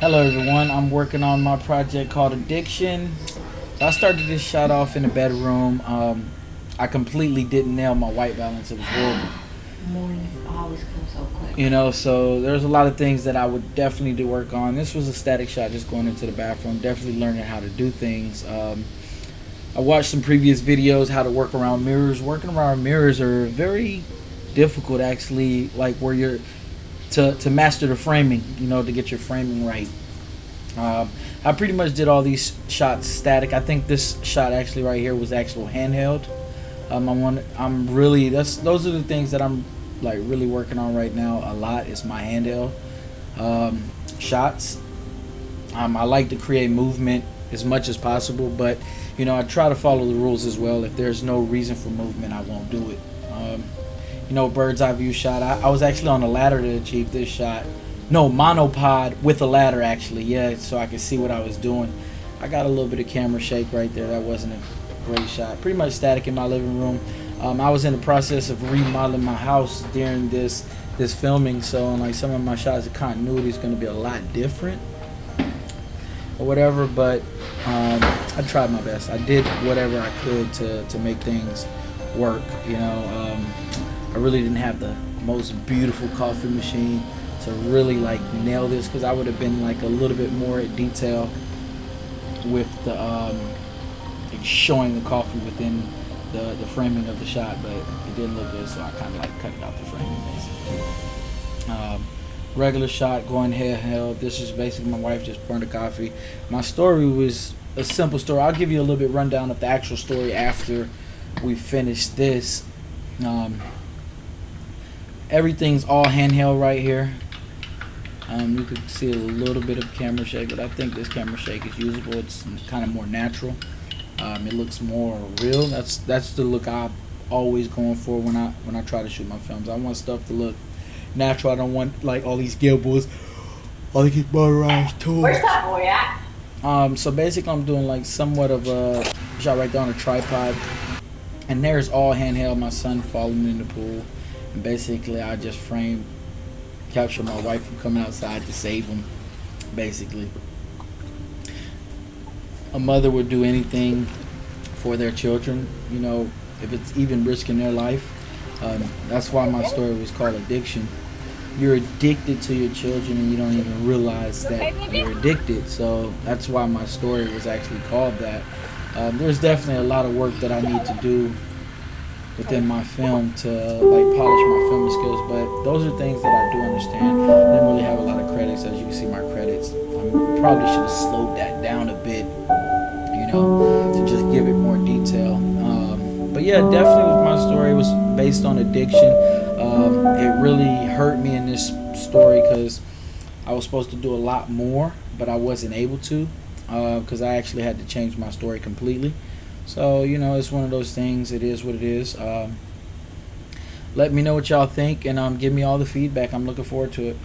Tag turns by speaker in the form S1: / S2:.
S1: Hello everyone, I'm working on my project called Addiction. So I started this shot off in the bedroom. I completely didn't nail my white balance. It was horrible.
S2: Mornings always come so quick.
S1: So there's a lot of things that I would definitely do work on. This was a static shot just going into the bathroom, definitely learning how to do things. I watched some previous videos how to work around mirrors. Working around mirrors are very difficult actually, like where you're to master the framing, to get your framing right. I pretty much did all these shots static. I think this shot actually right here was actual handheld. I'm really those are the things that I'm like really working on right now a lot is my handheld shots. I like to create movement as much as possible, but I try to follow the rules as well. If there's no reason for movement, I won't do it. Bird's eye view shot. I was actually on a ladder to achieve this shot. No, monopod with a ladder actually, yeah, so I could see what I was doing. I got a little bit of camera shake right there. That wasn't a great shot. Pretty much static in my living room. I was in the process of remodeling my house during this filming, so like some of my shots of continuity is going to be a lot different or whatever, but I tried my best. I did whatever I could to make things work. I really didn't have the most beautiful coffee machine to really like nail this, because I would have been like a little bit more at detail with the like showing the coffee within the framing of the shot, but it didn't look good, so I kind of like cut it out the framing basically. Regular shot going handheld. This is basically my wife just burned a coffee. My story was a simple story. I'll give you a little bit rundown of the actual story after we finish this. Everything's all handheld right here. You can see a little bit of camera shake, but I think this camera shake is usable. It's kind of more natural. It looks more real. That's the look I'm always going for when I try to shoot my films. I want stuff to look natural. I don't want like all these gimbals, all these motorized tools.
S2: Where's that boy at?
S1: So basically I'm doing like somewhat of a shot right there on a tripod, and there's all handheld. My son falling in the pool, and basically I just capture my wife from coming outside to save him. Basically, a mother would do anything for their children, if it's even risking their life. That's why my story was called Addiction. You're addicted to your children and you don't even realize that you're addicted. So that's why my story was actually called that. There's definitely a lot of work that I need to do within my film to like polish my filming skills, but those are things that I do understand. I didn't really have a lot of credits. As you can see my credits, I probably should have slowed that down a bit, to just give it more detail. But yeah, definitely my story was based on addiction. It really hurt me in this story because I was supposed to do a lot more, but I wasn't able to, because I actually had to change my story completely. So, it's one of those things. It is what it is. Let me know what y'all think, and give me all the feedback. I'm looking forward to it.